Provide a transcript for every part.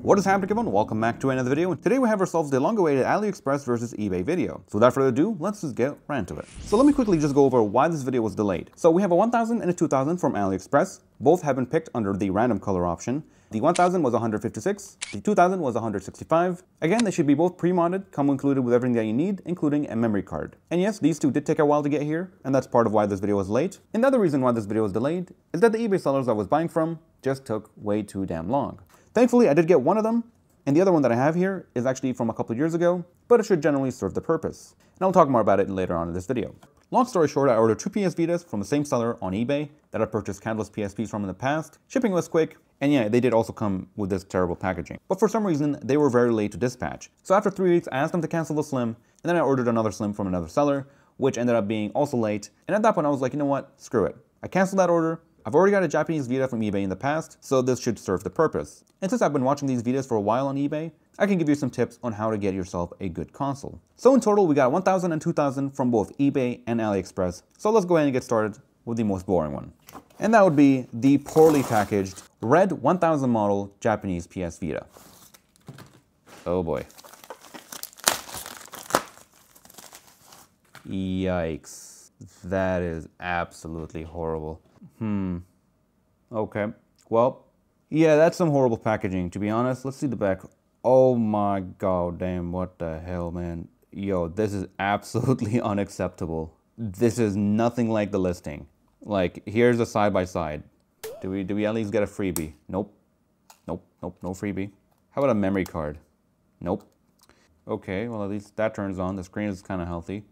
What is happening, everyone? Welcome back to another video, and today we have ourselves the long-awaited AliExpress versus eBay video. So without further ado, let's just get right into it. So let me quickly just go over why this video was delayed. So we have a 1000 and a 2000 from AliExpress. Both have been picked under the random color option. The 1000 was 156, the 2000 was 165. Again, they should be both pre-modded, come included with everything that you need, including a memory card. And yes, these two did take a while to get here, and that's part of why this video was late. And the other reason why this video was delayed is that the eBay sellers I was buying from just took way too damn long. Thankfully, I did get one of them, and the other one that I have here is actually from a couple of years ago, but it should generally serve the purpose. And I'll talk more about it later on in this video. Long story short, I ordered two PS Vitas from the same seller on eBay that I purchased countless PSPs from in the past. Shipping was quick, and yeah, they did also come with this terrible packaging. But for some reason, they were very late to dispatch. So after 3 weeks, I asked them to cancel the Slim, and then I ordered another Slim from another seller, which ended up being also late. And at that point, I was like, you know what, screw it. I canceled that order. I've already got a Japanese Vita from eBay in the past, so this should serve the purpose. And since I've been watching these Vitas for a while on eBay, I can give you some tips on how to get yourself a good console. So in total, we got 1000 and 2000 from both eBay and AliExpress. So let's go ahead and get started with the most boring one. And that would be the poorly packaged red 1000 model Japanese PS Vita. Oh boy. Yikes. That is absolutely horrible. Okay. Well, yeah, that's some horrible packaging, to be honest. Let's see the back. Oh my god damn, what the hell, man. Yo, this is absolutely unacceptable. This is nothing like the listing. Like, here's a side-by-side. Do we at least get a freebie? Nope. Nope, no freebie. How about a memory card? Nope. Okay, well, at least that turns on. The screen is kind of healthy.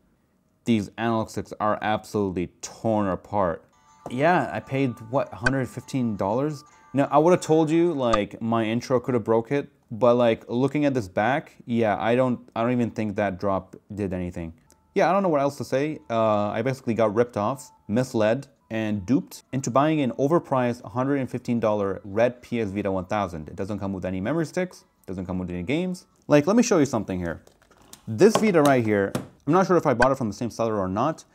These analog sticks are absolutely torn apart. Yeah, I paid, what, $115? Now, I would have told you, like, my intro could have broke it, but, like, looking at this back, yeah, I don't even think that drop did anything. Yeah, I don't know what else to say. I basically got ripped off, misled, and duped into buying an overpriced $115 red PS Vita 1000. It doesn't come with any memory sticks, doesn't come with any games. Like, let me show you something here. This Vita right here, I'm not sure if I bought it from the same seller or not.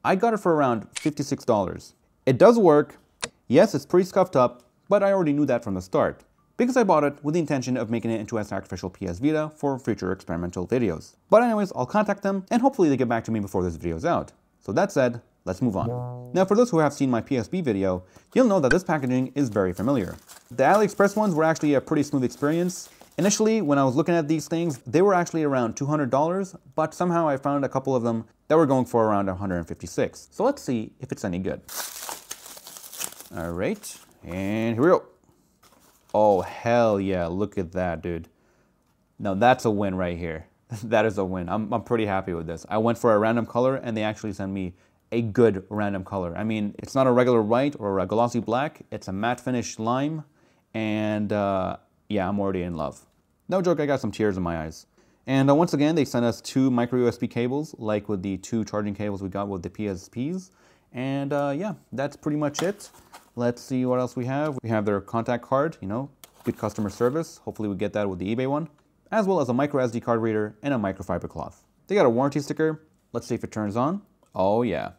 I got it for around $56. It does work. Yes, it's pretty scuffed up, but I already knew that from the start, because I bought it with the intention of making it into a sacrificial PS Vita for future experimental videos. But anyways, I'll contact them, and hopefully they get back to me before this video is out. So that said, let's move on. Now, for those who have seen my PSP video, you'll know that this packaging is very familiar. The AliExpress ones were actually a pretty smooth experience. Initially, when I was looking at these things, they were actually around $200, but somehow I found a couple of them that were going for around $156. So let's see if it's any good. All right, and here we go. Oh, hell yeah, look at that, dude. Now that's a win right here. That is a win. I'm pretty happy with this. I went for a random color, and they actually sent me a good random color. I mean, it's not a regular white or a glossy black. It's a matte finish lime, and yeah, I'm already in love. No joke, I got some tears in my eyes. And once again, they sent us two micro USB cables, like with the two charging cables we got with the PSPs. And yeah, that's pretty much it. Let's see what else we have. We have their contact card, you know, good customer service. Hopefully we get that with the eBay one, as well as a micro SD card reader and a microfiber cloth. They got a warranty sticker. Let's see if it turns on. Oh yeah,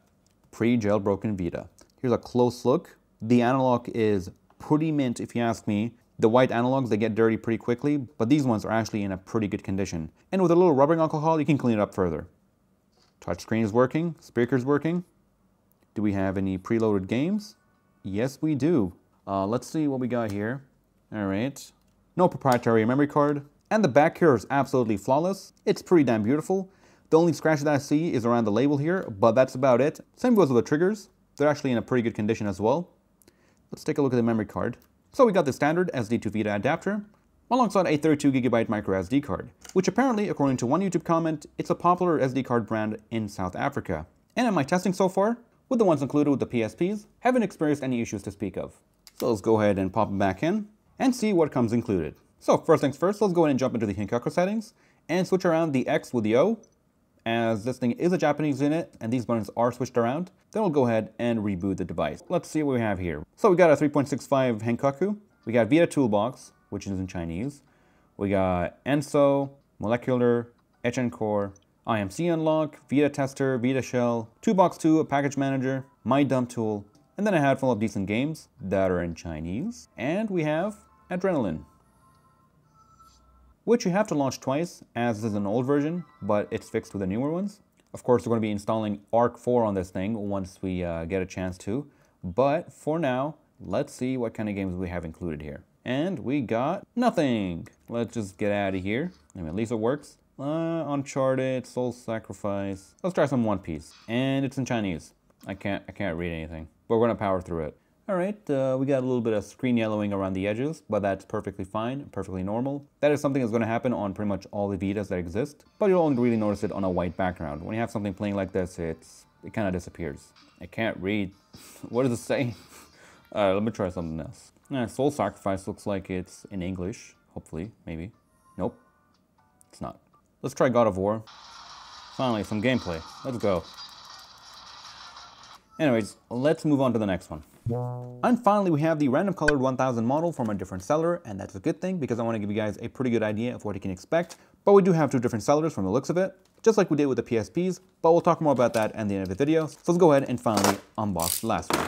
pre-jailbroken Vita. Here's a close look. The analog is pretty mint if you ask me. The white analogs, they get dirty pretty quickly, but these ones are actually in a pretty good condition. And with a little rubbing alcohol, you can clean it up further. Touchscreen is working, speaker's working. Do we have any preloaded games? Yes, we do. Let's see what we got here. All right. No proprietary memory card. And the back here is absolutely flawless. It's pretty damn beautiful. The only scratch that I see is around the label here, but that's about it. Same goes with the triggers. They're actually in a pretty good condition as well. Let's take a look at the memory card. So we got the standard SD to Vita adapter, alongside a 32GB micro SD card, which apparently, according to one YouTube comment, it's a popular SD card brand in South Africa. And in my testing so far, with the ones included with the PSPs, haven't experienced any issues to speak of. So let's go ahead and pop it back in and see what comes included. So first things first, let's go ahead and jump into the Hinkaku settings and switch around the X with the O, as this thing is a Japanese unit and these buttons are switched around. Then we'll go ahead and reboot the device. Let's see what we have here. So we got a 3.65 Hinkaku, we got Vita Toolbox, which is in Chinese, we got ENSO, Molecular, Etch and Core, IMC Unlock, Vita Tester, Vita Shell, Toolbox 2, a package manager, My Dump Tool, and then a handful of decent games that are in Chinese. And we have Adrenaline. which you have to launch twice, as this is an old version, but it's fixed with the newer ones. Of course, we're going to be installing Arc 4 on this thing once we get a chance to. But for now, let's see what kind of games we have included here. And we got nothing. Let's just get out of here. I mean, at least it works. Uncharted, Soul Sacrifice. Let's try some One Piece. And it's in Chinese. I can't read anything, but we're gonna power through it. All right, we got a little bit of screen yellowing around the edges, but that's perfectly fine, perfectly normal. That is something that's gonna happen on pretty much all the Vitas that exist, but you'll only really notice it on a white background. When you have something playing like this, it kind of disappears. I can't read. What does it say? All right, let me try something else. Soul Sacrifice looks like it's in English, hopefully, maybe. Nope, it's not. Let's try God of War. Finally, some gameplay. Let's go. Anyways, let's move on to the next one. And finally, we have the random colored 1000 model from a different seller, and that's a good thing because I want to give you guys a pretty good idea of what you can expect. But we do have two different sellers from the looks of it, just like we did with the PSPs, but we'll talk more about that at the end of the video. So let's go ahead and finally unbox the last one.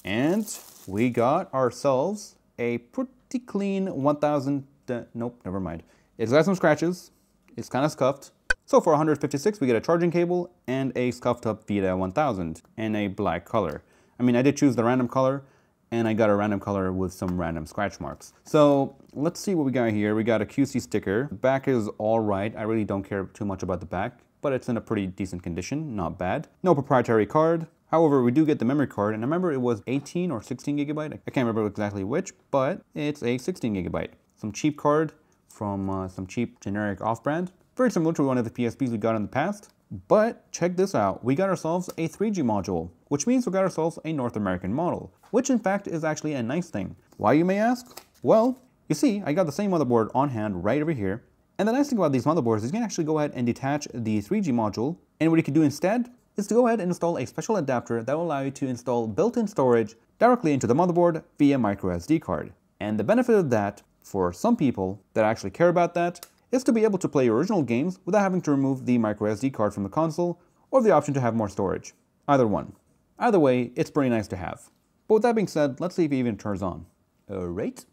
And we got ourselves a pretty clean 1000, nope, never mind. It's got some scratches, it's kind of scuffed. So for 156, we get a charging cable and a scuffed up Vita 1000 in a black color. I mean, I did choose the random color, and I got a random color with some random scratch marks. So let's see what we got here. We got a QC sticker. The back is all right. I really don't care too much about the back, but it's in a pretty decent condition, not bad. No proprietary card. However, we do get the memory card, and I remember it was 18 or 16 gigabyte. I can't remember exactly which, but it's a 16 gigabyte. Some cheap card from some cheap generic off-brand. Very similar to one of the PSPs we got in the past. But check this out, we got ourselves a 3G module, which means we got ourselves a North American model, which in fact is actually a nice thing. Why, you may ask? Well, you see, I got the same motherboard on hand right over here. And the nice thing about these motherboards is you can actually go ahead and detach the 3G module, and what you can do instead is to go ahead and install a special adapter that will allow you to install built-in storage directly into the motherboard via micro SD card. And the benefit of that, for some people that actually care about that, is to be able to play original games without having to remove the micro SD card from the console, or the option to have more storage. Either one. Either way, it's pretty nice to have. But with that being said, let's see if it even turns on. Alright,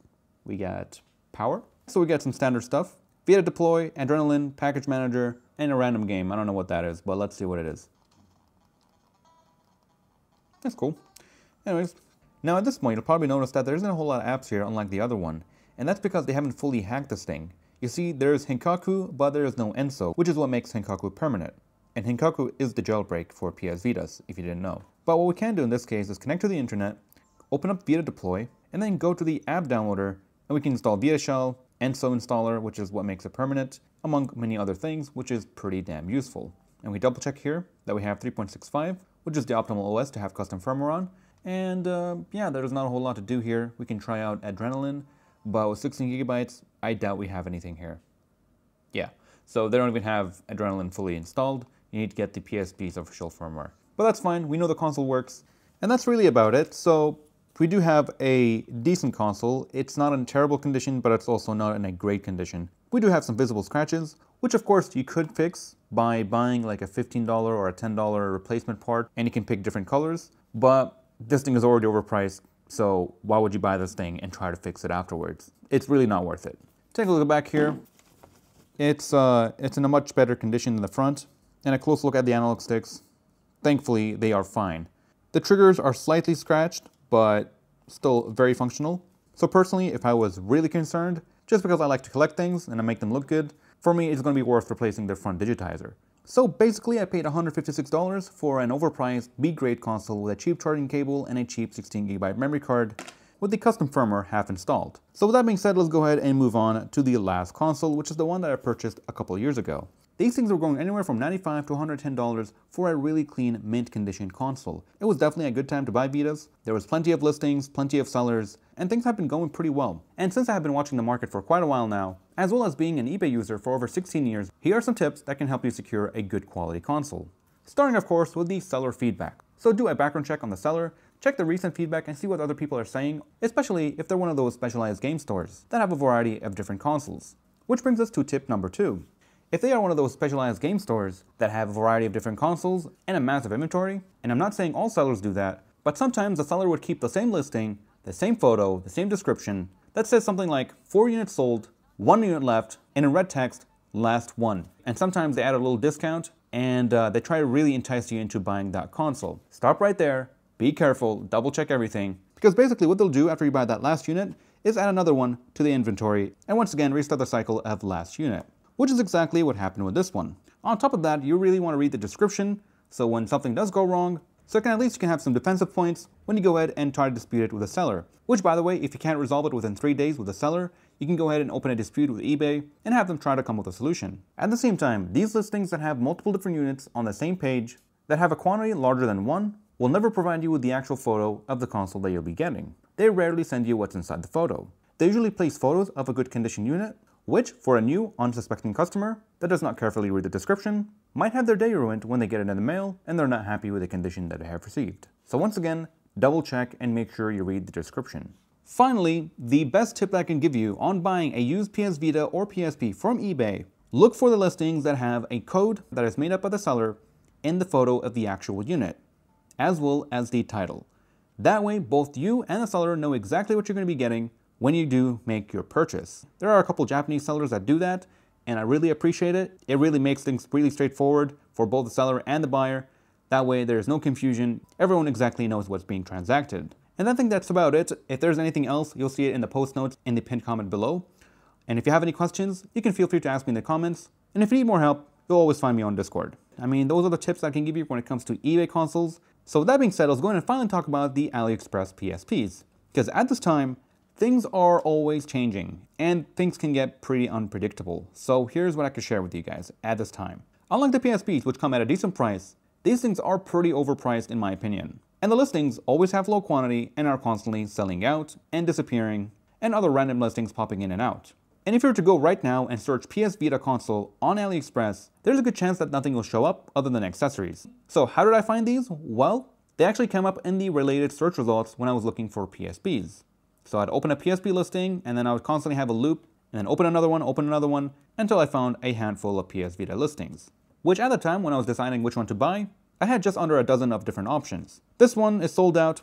we got power. So we got some standard stuff. Vita Deploy, Adrenaline, Package Manager, and a random game. I don't know what that is, but let's see what it is. That's cool. Anyways, now at this point, you'll probably notice that there isn't a whole lot of apps here, unlike the other one. And that's because they haven't fully hacked this thing. You see, there's Hinkaku, but there is no ENSO, which is what makes Hinkaku permanent. And Hinkaku is the jailbreak for PS Vitas, if you didn't know. But what we can do in this case is connect to the internet, open up Vita Deploy, and then go to the app downloader, and we can install Vita Shell, ENSO installer, which is what makes it permanent, among many other things, which is pretty damn useful. And we double check here that we have 3.65, which is the optimal OS to have custom firmware on. And yeah, there's not a whole lot to do here. We can try out Adrenaline, but with 16 gigabytes, I doubt we have anything here. Yeah, so they don't even have Adrenaline fully installed. You need to get the PSP's official firmware. But that's fine, we know the console works. And that's really about it. So we do have a decent console. It's not in terrible condition, but it's also not in a great condition. We do have some visible scratches, which of course you could fix by buying like a $15 or a $10 replacement part, and you can pick different colors. But this thing is already overpriced, so why would you buy this thing and try to fix it afterwards? It's really not worth it. Take a look back here. It's in a much better condition than the front, and a close look at the analog sticks. Thankfully, they are fine. The triggers are slightly scratched, but still very functional. So personally, if I was really concerned, just because I like to collect things and I make them look good, for me it's going to be worth replacing the front digitizer. So basically I paid $156 for an overpriced B-grade console with a cheap charging cable and a cheap 16 gigabyte memory card with the custom firmware half installed. So with that being said, let's go ahead and move on to the last console, which is the one that I purchased a couple years ago. These things were going anywhere from $95 to $110 for a really clean mint condition console. It was definitely a good time to buy Vitas. There was plenty of listings, plenty of sellers, and things have been going pretty well. And since I have been watching the market for quite a while now, as well as being an eBay user for over 16 years, here are some tips that can help you secure a good quality console. Starting of course with the seller feedback. So do a background check on the seller, check the recent feedback and see what other people are saying, especially if they're one of those specialized game stores that have a variety of different consoles. Which brings us to tip number 2. If they are one of those specialized game stores that have a variety of different consoles and a massive inventory, and I'm not saying all sellers do that, but sometimes the seller would keep the same listing the same photo, the same description that says something like 4 units sold, 1 unit left, and in red text, last one. And sometimes they add a little discount and they try to really entice you into buying that console. Stop right there, be careful, double check everything, because basically what they'll do after you buy that last unit is add another one to the inventory and once again restart the cycle of last unit, which is exactly what happened with this one. On top of that, you really want to read the description, so when something does go wrong, so at least you can have some defensive points when you go ahead and try to dispute it with a seller. Which, by the way, if you can't resolve it within 3 days with a seller, you can go ahead and open a dispute with eBay and have them try to come with a solution. At the same time, these listings that have multiple different units on the same page that have a quantity larger than 1 will never provide you with the actual photo of the console that you'll be getting. They rarely send you what's inside the photo. They usually place photos of a good condition unit, which, for a new, unsuspecting customer that does not carefully read the description, might have their day ruined when they get it in the mail and they're not happy with the condition that they have received. So once again, double check and make sure you read the description. Finally, the best tip that I can give you on buying a used PS Vita or PSP from eBay, look for the listings that have a code that is made up by the seller in the photo of the actual unit, as well as the title. That way, both you and the seller know exactly what you're going to be getting when you do make your purchase. There are a couple Japanese sellers that do that, and I really appreciate it. It really makes things really straightforward for both the seller and the buyer. That way there's no confusion. Everyone exactly knows what's being transacted. And I think that's about it. If there's anything else, you'll see it in the post notes in the pinned comment below. And if you have any questions, you can feel free to ask me in the comments. And if you need more help, you'll always find me on Discord. I mean, those are the tips I can give you when it comes to eBay consoles. So with that being said, let's go ahead and finally talk about the AliExpress PSPs. Because at this time, things are always changing and things can get pretty unpredictable. So here's what I can share with you guys at this time. Unlike the PSPs, which come at a decent price, these things are pretty overpriced in my opinion. And the listings always have low quantity and are constantly selling out and disappearing and other random listings popping in and out. And if you were to go right now and search PS Vita console on AliExpress, there's a good chance that nothing will show up other than accessories. So how did I find these? Well, they actually came up in the related search results when I was looking for PSPs. So I'd open a PSP listing and then I would constantly have a loop and then open another one until I found a handful of PS Vita listings. Which at the time when I was deciding which one to buy, I had just under a dozen of different options. This one is sold out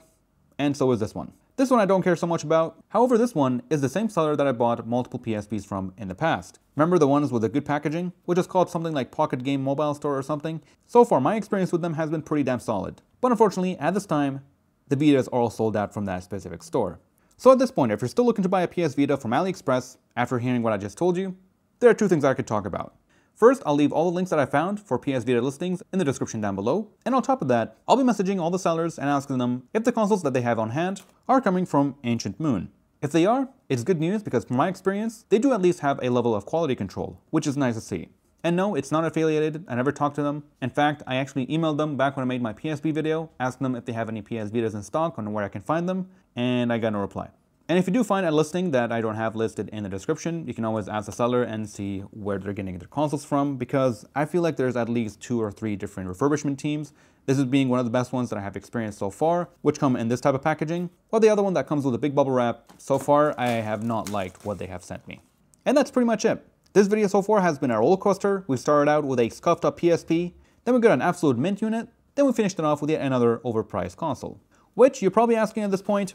and so is this one. This one I don't care so much about. However, this one is the same seller that I bought multiple PSPs from in the past. Remember the ones with the good packaging, which is called something like Pocket Game Mobile Store or something? So far my experience with them has been pretty damn solid. But unfortunately at this time, the Vitas are all sold out from that specific store. So at this point, if you're still looking to buy a PS Vita from AliExpress, after hearing what I just told you, there are two things I could talk about. First, I'll leave all the links that I found for PS Vita listings in the description down below, and on top of that, I'll be messaging all the sellers and asking them if the consoles that they have on hand are coming from Ancient Moon. If they are, it's good news because from my experience, they do at least have a level of quality control, which is nice to see. And no, it's not affiliated, I never talked to them. In fact, I actually emailed them back when I made my PSP video, asking them if they have any PS Vitas in stock and where I can find them, and I got no reply. And if you do find a listing that I don't have listed in the description, you can always ask the seller and see where they're getting their consoles from, because I feel like there's at least 2 or 3 different refurbishment teams. This is being one of the best ones that I have experienced so far, which come in this type of packaging, while the other one that comes with a big bubble wrap, so far I have not liked what they have sent me. And that's pretty much it. This video so far has been a roller coaster. We started out with a scuffed up PSP, then we got an absolute mint unit, then we finished it off with yet another overpriced console. Which you're probably asking at this point,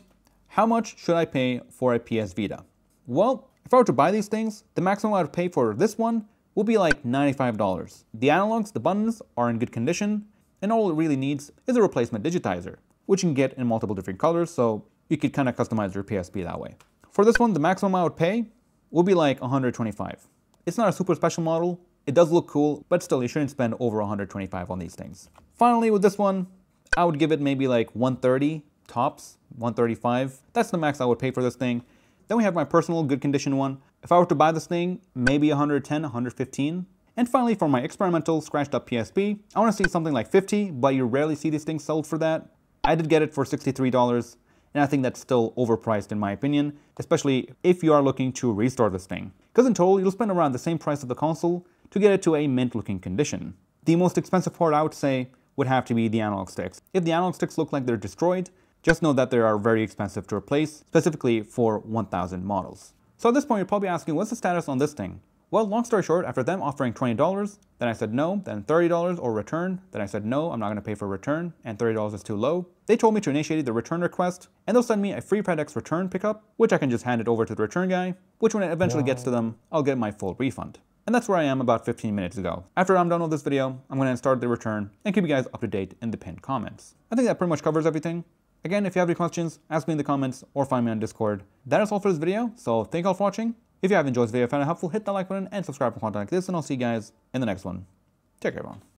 how much should I pay for a PS Vita? Well, if I were to buy these things, the maximum I would pay for this one will be like $95. The analogs, the buttons, are in good condition, and all it really needs is a replacement digitizer, which you can get in multiple different colors, so you could kind of customize your PSP that way. For this one, the maximum I would pay will be like $125. It's not a super special model, it does look cool, but still you shouldn't spend over $125 on these things. Finally, with this one, I would give it maybe like $130 tops, $135. That's the max I would pay for this thing. Then we have my personal good condition one. If I were to buy this thing, maybe $110, $115. And finally, for my experimental scratched up PSP, I want to see something like $50, but you rarely see these things sold for that. I did get it for $63, and I think that's still overpriced in my opinion, especially if you are looking to restore this thing. Because in total, you'll spend around the same price of the console to get it to a mint looking condition. The most expensive part I would say would have to be the analog sticks. If the analog sticks look like they're destroyed, just know that they are very expensive to replace, specifically for 1000 models. So at this point, you're probably asking, what's the status on this thing? Well, long story short, after them offering $20, then I said no, then $30 or return, then I said no, I'm not going to pay for return, and $30 is too low. They told me to initiate the return request, and they'll send me a free FedEx return pickup, which I can just hand it over to the return guy, which when it eventually gets to them, I'll get my full refund. And that's where I am about 15 minutes ago. After I'm done with this video, I'm going to start the return and keep you guys up to date in the pinned comments. I think that pretty much covers everything. Again, if you have any questions, ask me in the comments or find me on Discord. That is all for this video, so thank you all for watching. If you have enjoyed this video, found it helpful, hit that like button and subscribe for content like this, and I'll see you guys in the next one. Take care, everyone.